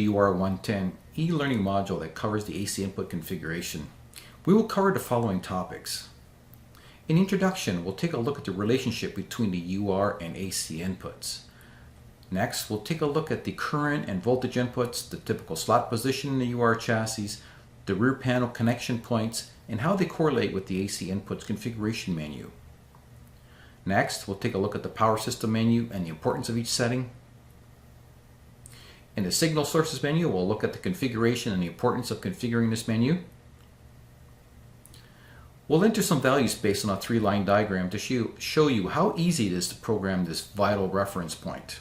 the UR-110 e-learning module that covers the AC input configuration. We will cover the following topics. In introduction, we'll take a look at the relationship between the UR and AC inputs. Next, we'll take a look at the current and voltage inputs, the typical slot position in the UR chassis, the rear panel connection points, and how they correlate with the AC inputs configuration menu. Next, we'll take a look at the power system menu and the importance of each setting. In the signal sources menu, we'll look at the configuration and the importance of configuring this menu. We'll enter some values based on a 3-line diagram to show you how easy it is to program this vital reference point.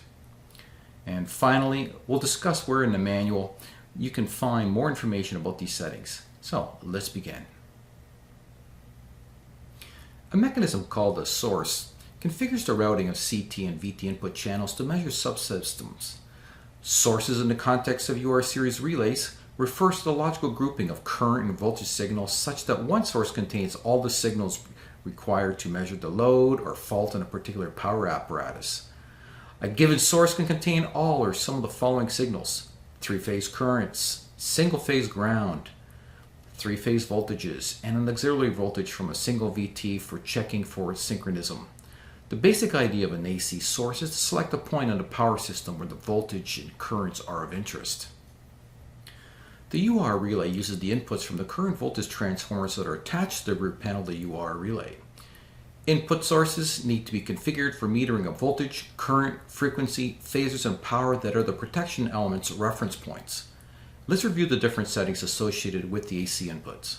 And finally, we'll discuss where in the manual you can find more information about these settings. So let's begin. A mechanism called a source configures the routing of CT and VT input channels to measure subsystems. Sources in the context of UR series relays refers to the logical grouping of current and voltage signals such that one source contains all the signals required to measure the load or fault in a particular power apparatus. A given source can contain all or some of the following signals: 3-phase currents, single-phase ground, 3-phase voltages, and an auxiliary voltage from a single VT for checking for synchronism. The basic idea of an AC source is to select a point on the power system where the voltage and currents are of interest. The UR relay uses the inputs from the current voltage transformers that are attached to the rear panel of the UR relay. Input sources need to be configured for metering of voltage, current, frequency, phasors, and power that are the protection elements reference points. Let's review the different settings associated with the AC inputs.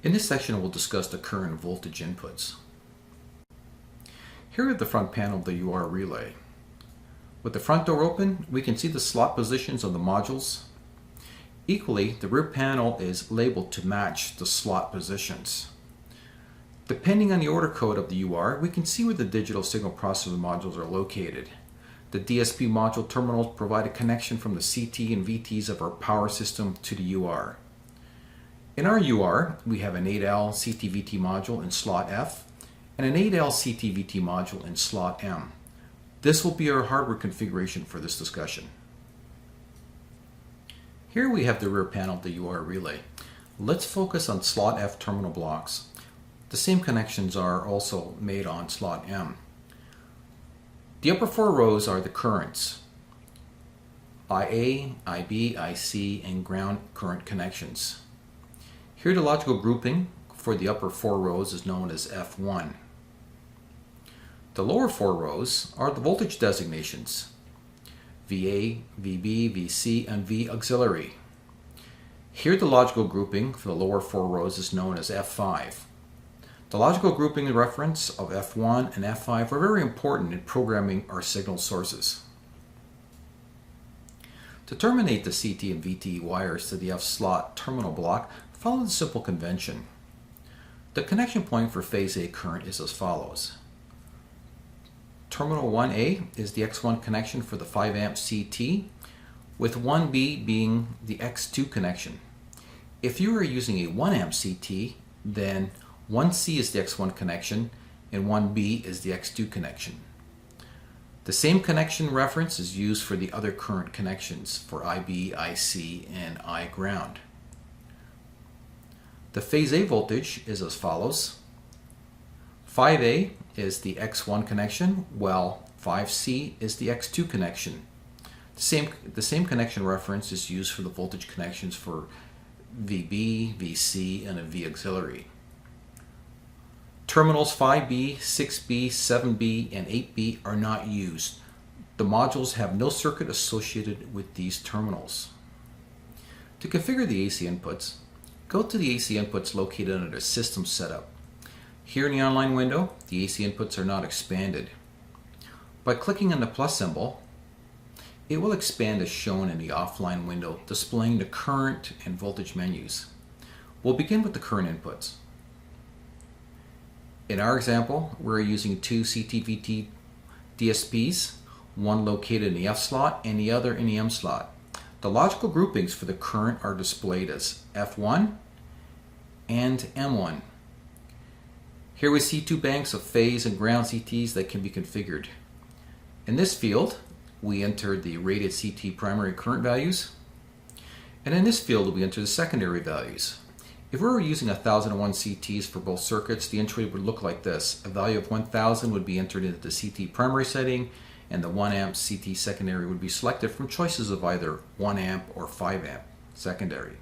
In this section, we'll discuss the current voltage inputs. Here at the front panel of the UR relay. With the front door open, we can see the slot positions of the modules. Equally, the rear panel is labeled to match the slot positions. Depending on the order code of the UR, we can see where the digital signal processing modules are located. The DSP module terminals provide a connection from the CT and VTs of our power system to the UR. In our UR, we have an 8L CT-VT module in slot F and an 8L CT-VT module in slot M. This will be our hardware configuration for this discussion. Here we have the rear panel of the UR relay. Let's focus on slot F terminal blocks. The same connections are also made on slot M. The upper 4 rows are the currents: IA, IB, IC, and ground current connections. Here the logical grouping for the upper 4 rows is known as F1. The lower 4 rows are the voltage designations: VA, VB, VC, and V auxiliary. Here the logical grouping for the lower 4 rows is known as F5. The logical grouping reference of F1 and F5 are very important in programming our signal sources. To terminate the CT and VT wires to the F slot terminal block, follow the simple convention. The connection point for phase A current is as follows. Terminal 1A is the X1 connection for the 5 amp CT, with 1B being the X2 connection. If you are using a 1 amp CT, then 1C is the X1 connection and 1B is the X2 connection. The same connection reference is used for the other current connections for IB, IC, and I ground. The phase A voltage is as follows. 5A is the X1 connection, while 5C is the X2 connection. The same connection reference is used for the voltage connections for VB, VC, and a V auxiliary. Terminals 5B, 6B, 7B, and 8B are not used. The modules have no circuit associated with these terminals. To configure the AC inputs, go to the AC inputs located under the System Setup. Here in the online window, the AC inputs are not expanded. By clicking on the plus symbol, it will expand as shown in the offline window, displaying the current and voltage menus. We'll begin with the current inputs. In our example, we're using 2 CT-VT DSPs, one located in the F slot and the other in the M slot. The logical groupings for the current are displayed as F1 and M1. Here we see 2 banks of phase and ground CTs that can be configured. In this field, we enter the rated CT primary current values. And in this field, we enter the secondary values. If we were using 1001 CTs for both circuits, the entry would look like this. A value of 1000 would be entered into the CT primary setting, and the 1 amp CT secondary would be selected from choices of either 1 amp or 5 amp secondary.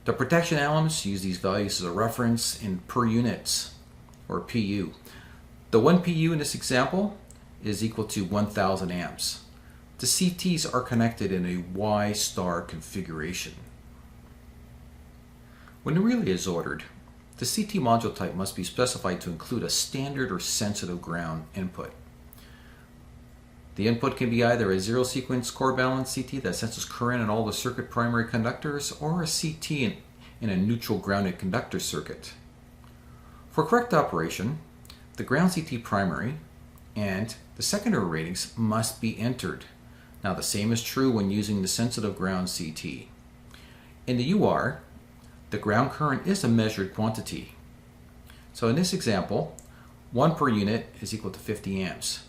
The protection elements use these values as a reference in per units, or PU. The 1 PU in this example is equal to 1000 amps. The CTs are connected in a Y star configuration. When the relay is ordered, the CT module type must be specified to include a standard or sensitive ground input. The input can be either a zero sequence core balance CT that senses current in all the circuit primary conductors, or a CT in a neutral grounded conductor circuit. For correct operation, the ground CT primary and the secondary ratings must be entered. Now the same is true when using the sensitive ground CT. In the UR, the ground current is a measured quantity. So in this example, 1 per unit is equal to 50 amps.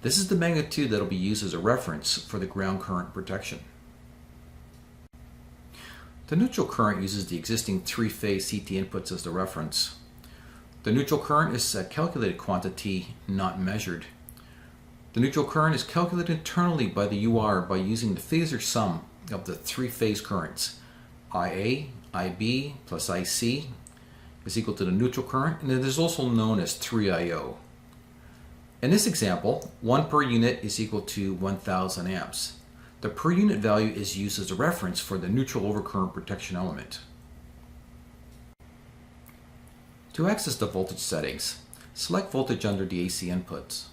This is the magnitude that will be used as a reference for the ground current protection. The neutral current uses the existing 3-phase CT inputs as the reference. The neutral current is a calculated quantity, not measured. The neutral current is calculated internally by the UR by using the phasor sum of the 3-phase currents. IA, IB plus IC is equal to the neutral current, and it is also known as 3IO. In this example, 1 per unit is equal to 1000 amps. The per unit value is used as a reference for the neutral overcurrent protection element. To access the voltage settings, select voltage under the AC inputs.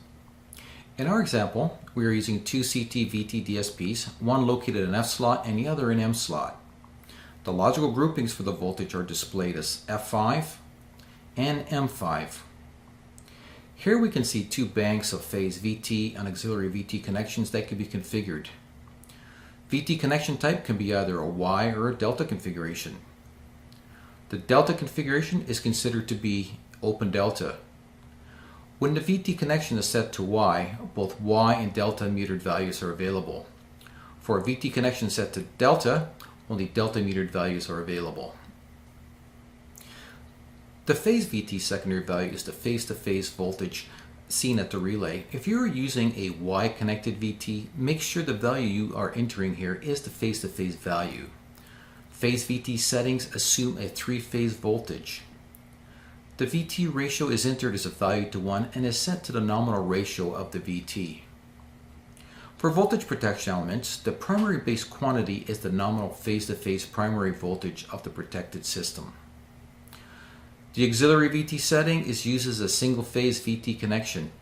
In our example, we are using two CT VT DSPs, one located in F slot and the other in M slot. The logical groupings for the voltage are displayed as F5 and M5. Here we can see two banks of phase VT and auxiliary VT connections that can be configured. VT connection type can be either a Y or a delta configuration. The delta configuration is considered to be open delta. When the VT connection is set to Y, both Y and delta metered values are available. For a VT connection set to delta, only delta metered values are available. The phase VT secondary value is the phase-to-phase voltage seen at the relay. If you are using a Y-connected VT, make sure the value you are entering here is the phase-to-phase value. Phase VT settings assume a 3-phase voltage. The VT ratio is entered as a value to 1 and is set to the nominal ratio of the VT. For voltage protection elements, the primary base quantity is the nominal phase-to-phase primary voltage of the protected system. The auxiliary VT setting is used as a single-phase VT connection.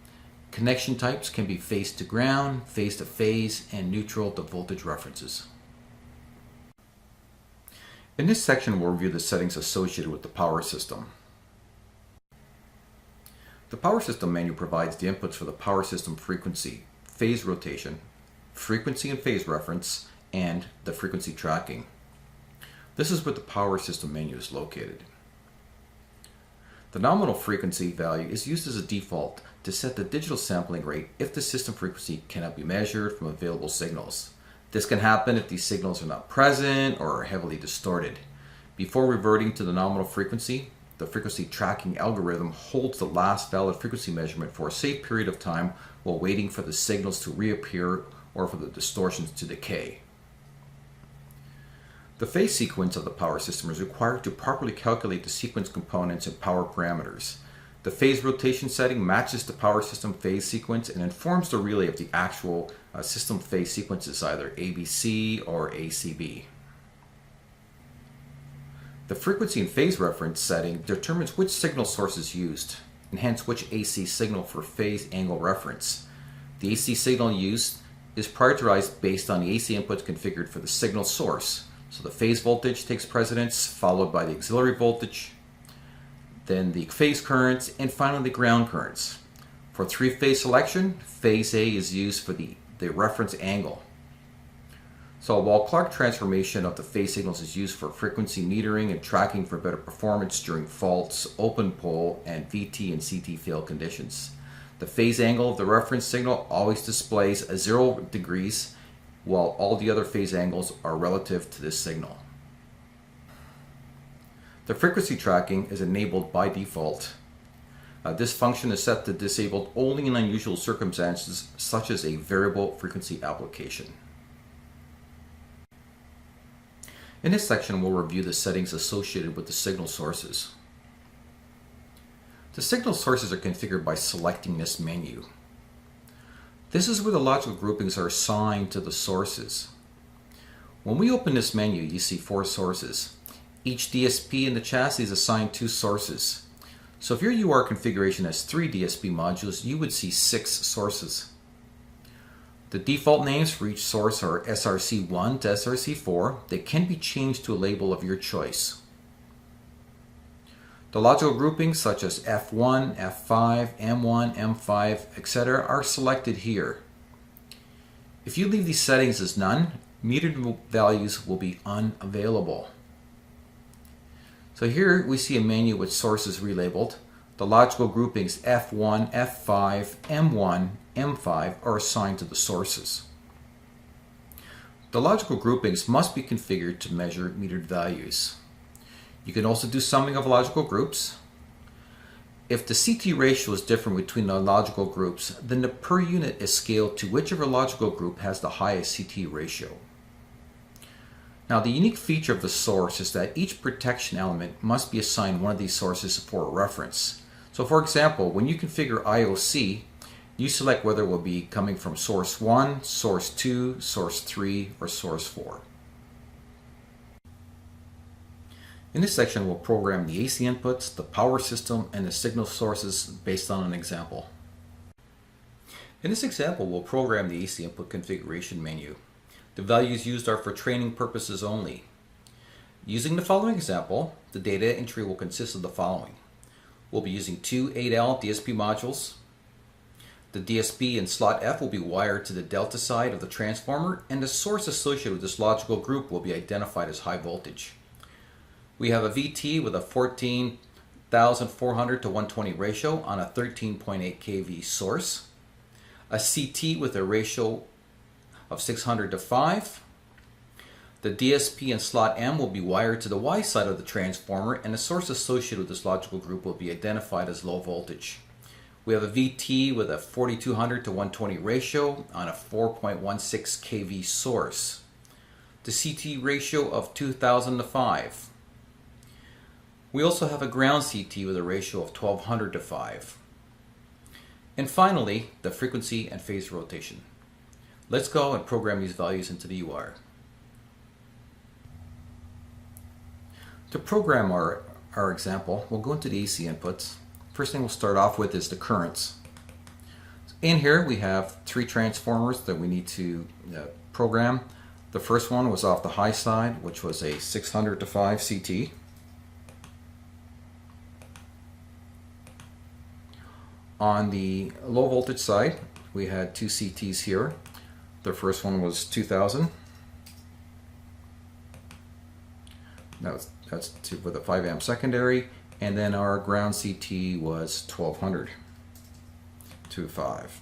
Connection types can be phase to ground, phase to phase, and neutral to voltage references. In this section, we'll review the settings associated with the power system. The power system menu provides the inputs for the power system frequency, phase rotation, frequency and phase reference, and the frequency tracking. This is where the power system menu is located. The nominal frequency value is used as a default to set the digital sampling rate if the system frequency cannot be measured from available signals. This can happen if these signals are not present or are heavily distorted. Before reverting to the nominal frequency, the frequency tracking algorithm holds the last valid frequency measurement for a safe period of time while waiting for the signals to reappear or for the distortions to decay. The phase sequence of the power system is required to properly calculate the sequence components and power parameters. The phase rotation setting matches the power system phase sequence and informs the relay of the actual system phase sequences, either ABC or ACB. The frequency and phase reference setting determines which signal source is used, and hence which AC signal for phase angle reference. The AC signal used is prioritized based on the AC inputs configured for the signal source. So the phase voltage takes precedence, followed by the auxiliary voltage, then the phase currents, and finally the ground currents. For 3-phase selection, phase A is used for the reference angle. So while Clark transformation of the phase signals is used for frequency metering and tracking for better performance during faults, open pole, and VT and CT fail conditions. The phase angle of the reference signal always displays a 0 degrees, while all the other phase angles are relative to this signal. The frequency tracking is enabled by default. This function is set to disabled only in unusual circumstances, such as a variable frequency application. In this section, we'll review the settings associated with the signal sources. The signal sources are configured by selecting this menu. This is where the logical groupings are assigned to the sources. When we open this menu, you see 4 sources. Each DSP in the chassis is assigned 2 sources. So if your UR configuration has 3 DSP modules, you would see 6 sources. The default names for each source are SRC1 to SRC4. They can be changed to a label of your choice. The logical groupings such as F1, F5, M1, M5, etc. are selected here. If you leave these settings as none, metered values will be unavailable. So here we see a menu with sources relabeled. The logical groupings F1, F5, M1, M5 are assigned to the sources. The logical groupings must be configured to measure metered values. You can also do summing of logical groups. If the CT ratio is different between the logical groups, then the per unit is scaled to whichever logical group has the highest CT ratio. Now, the unique feature of the source is that each protection element must be assigned one of these sources for a reference. So for example, when you configure IOC, you select whether it will be coming from source 1, source 2, source 3, or source 4. In this section, we'll program the AC inputs, the power system, and the signal sources based on an example. In this example, we'll program the AC input configuration menu. The values used are for training purposes only. Using the following example, the data entry will consist of the following. We'll be using 2 8L DSP modules. The DSP in slot F will be wired to the delta side of the transformer, and the source associated with this logical group will be identified as high voltage. We have a VT with a 14,400 to 120 ratio on a 13.8 kV source, a CT with a ratio of 600 to 5. The DSP in slot M will be wired to the Y side of the transformer, and the source associated with this logical group will be identified as low voltage. We have a VT with a 4200 to 120 ratio on a 4.16 kV source. The CT ratio of 2000 to 5. We also have a ground CT with a ratio of 1200 to 5. And finally, the frequency and phase rotation. Let's go and program these values into the UR. To program our example, we'll go into the AC inputs. First thing we'll start off with is the currents. In here we have 3 transformers that we need to program. The first one was off the high side, which was a 600 to 5 CT. On the low voltage side, we had 2 CTs here. The first one was 2000. That's with a 5 amp secondary, and then our ground CT was 1200 to 5.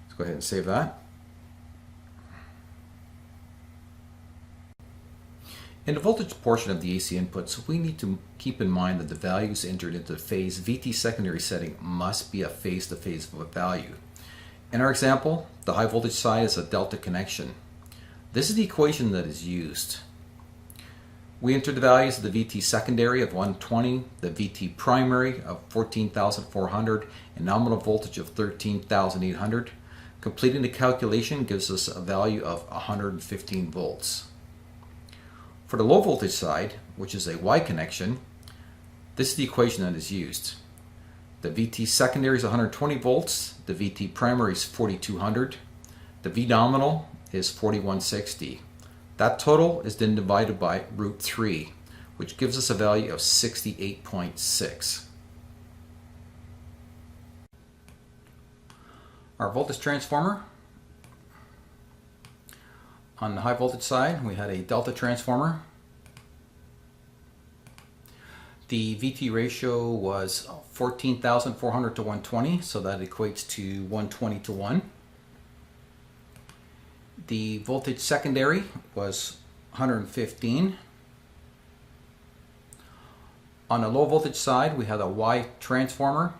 Let's go ahead and save that. In the voltage portion of the AC inputs, we need to keep in mind that the values entered into the phase VT secondary setting must be a phase-to-phase value. In our example, the high voltage side is a delta connection. This is the equation that is used. We entered the values of the VT secondary of 120, the VT primary of 14,400, and nominal voltage of 13,800. Completing the calculation gives us a value of 115 volts. For the low voltage side, which is a Y connection, this is the equation that is used. The VT secondary is 120 volts, the VT primary is 4200, the V nominal is 4160. That total is then divided by root 3, which gives us a value of 68.6. Our voltage transformer. On the high voltage side, we had a delta transformer. The VT ratio was 14,400 to 120, so that equates to 120 to 1. The voltage secondary was 115. On the low voltage side, we had a Y transformer.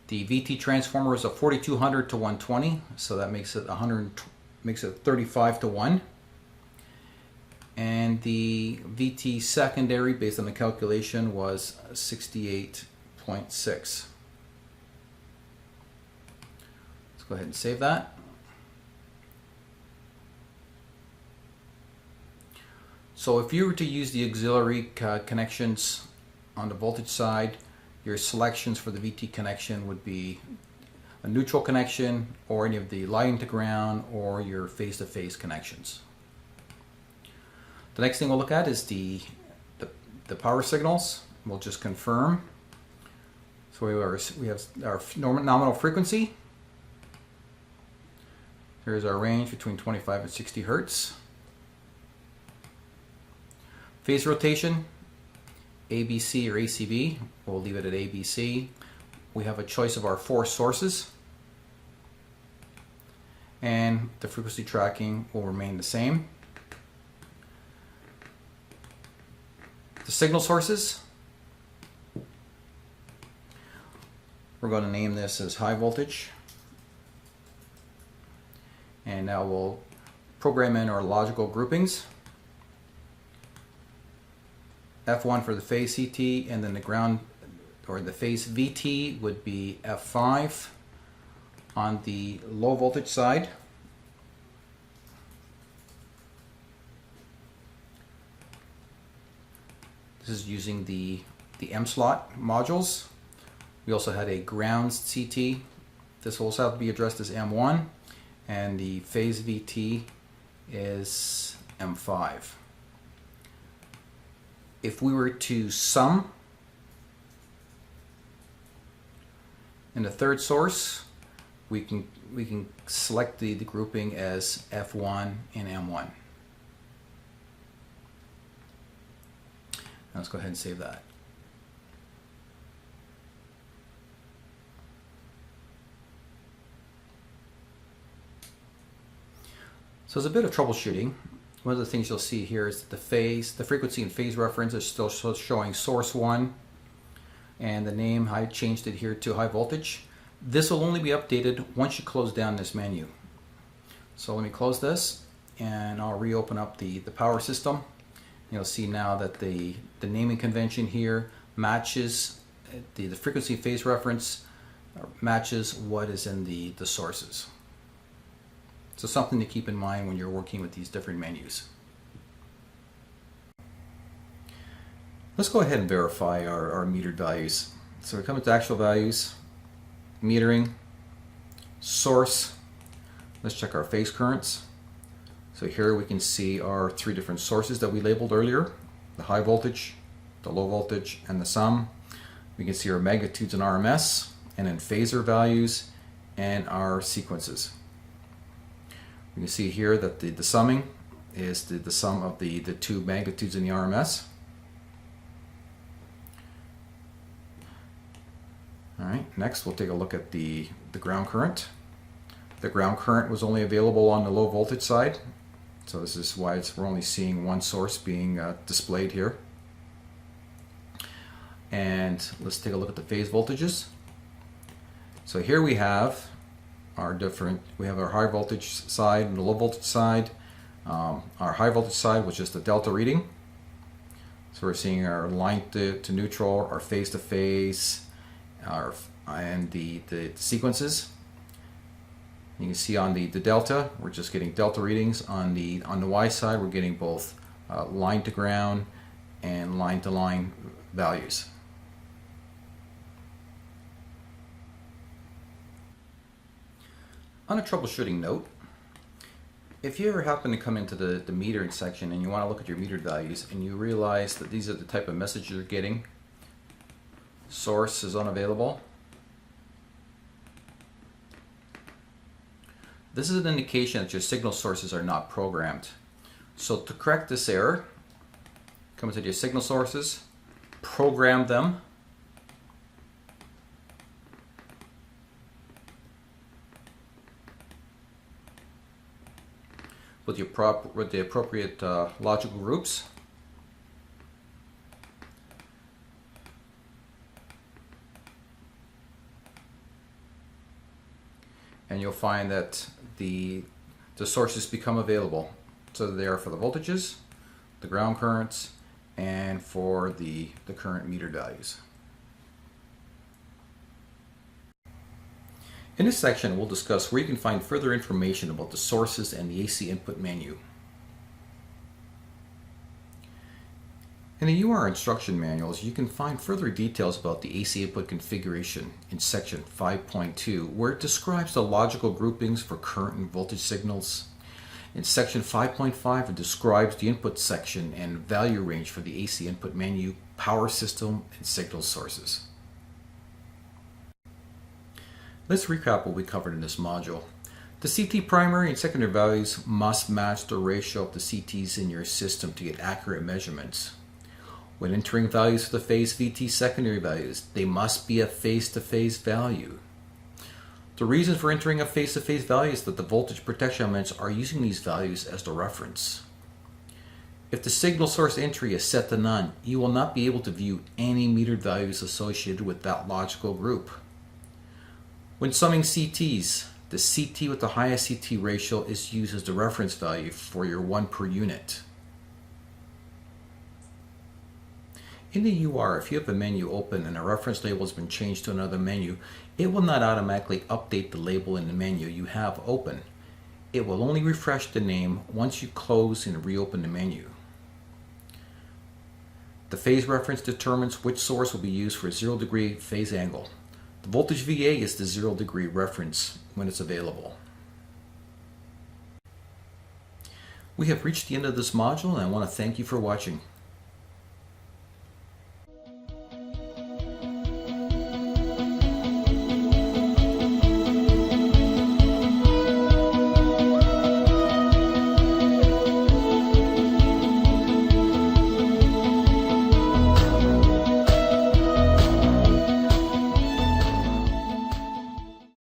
The VT transformer is a 4200 to 120, so that makes it 35 to 1. And the VT secondary, based on the calculation, was 68.6. Let's go ahead and save that. So if you were to use the auxiliary connections on the voltage side, your selections for the VT connection would be a neutral connection, or any of the lighting to ground, or your phase-to-phase connections. The next thing we'll look at is the power signals. We'll just confirm. So we have our nominal frequency. Here's our range between 25 and 60 hertz. Phase rotation, ABC or ACB. We'll leave it at ABC. We have a choice of our 4 sources, and the frequency tracking will remain the same. The signal sources, we're going to name this as high voltage, and now we'll program in our logical groupings. F1 for the phase CT, and then the ground or the phase VT would be F5 on the low voltage side. This is using the M slot modules. We also had a grounds CT. This will also have to be addressed as M1, and the phase VT is M5. If we were to sum in the third source, we can select the grouping as F1 and M1. Now let's go ahead and save that. So there's a bit of troubleshooting. One of the things you'll see here is that the frequency and phase reference is still showing source 1, and the name, I changed it here to high voltage. This will only be updated once you close down this menu. So let me close this, and I'll reopen up the power system. You'll see now that the naming convention here matches the frequency phase reference matches what is in the sources. So something to keep in mind when you're working with these different menus. Let's go ahead and verify our metered values. So we come to actual values, metering, source. Let's check our phase currents. So here we can see our 3 different sources that we labeled earlier: the high voltage, the low voltage, and the sum. We can see our magnitudes and RMS, and then phasor values and our sequences. You can see here that the summing is the sum of the 2 magnitudes in the RMS. Alright, next we'll take a look at the ground current. The ground current was only available on the low voltage side, so this is why we're only seeing one source being displayed here. And let's take a look at the phase voltages. So here we have our high voltage side and the low voltage side. Our high voltage side was just the delta reading. So we're seeing our line to neutral, our phase to phase, and the sequences. You can see on the delta, we're just getting delta readings. On the Y side, we're getting both line to ground and line to line values. On a troubleshooting note, if you ever happen to come into the metering section and you want to look at your metered values and you realize that these are the type of messages you're getting, source is unavailable, this is an indication that your signal sources are not programmed. So to correct this error, come into your signal sources, program them. With the appropriate logical groups. And you'll find that the sources become available. So they are for the voltages, the ground currents, and for the current meter values. In this section, we'll discuss where you can find further information about the sources and the AC input menu. In the UR instruction manuals, you can find further details about the AC input configuration in section 5.2, where it describes the logical groupings for current and voltage signals. In section 5.5, it describes the input section and value range for the AC input menu, power system, and signal sources. Let's recap what we covered in this module. The CT primary and secondary values must match the ratio of the CTs in your system to get accurate measurements. When entering values for the phase VT secondary values, they must be a phase-to-phase value. The reason for entering a phase-to-phase value is that the voltage protection elements are using these values as the reference. If the signal source entry is set to none, you will not be able to view any metered values associated with that logical group. When summing CTs, the CT with the highest CT ratio is used as the reference value for your 1 per unit. In the UR, if you have a menu open and a reference label has been changed to another menu, it will not automatically update the label in the menu you have open. It will only refresh the name once you close and reopen the menu. The phase reference determines which source will be used for a 0-degree phase angle. The voltage VA is the 0-degree reference when it's available. We have reached the end of this module, and I want to thank you for watching.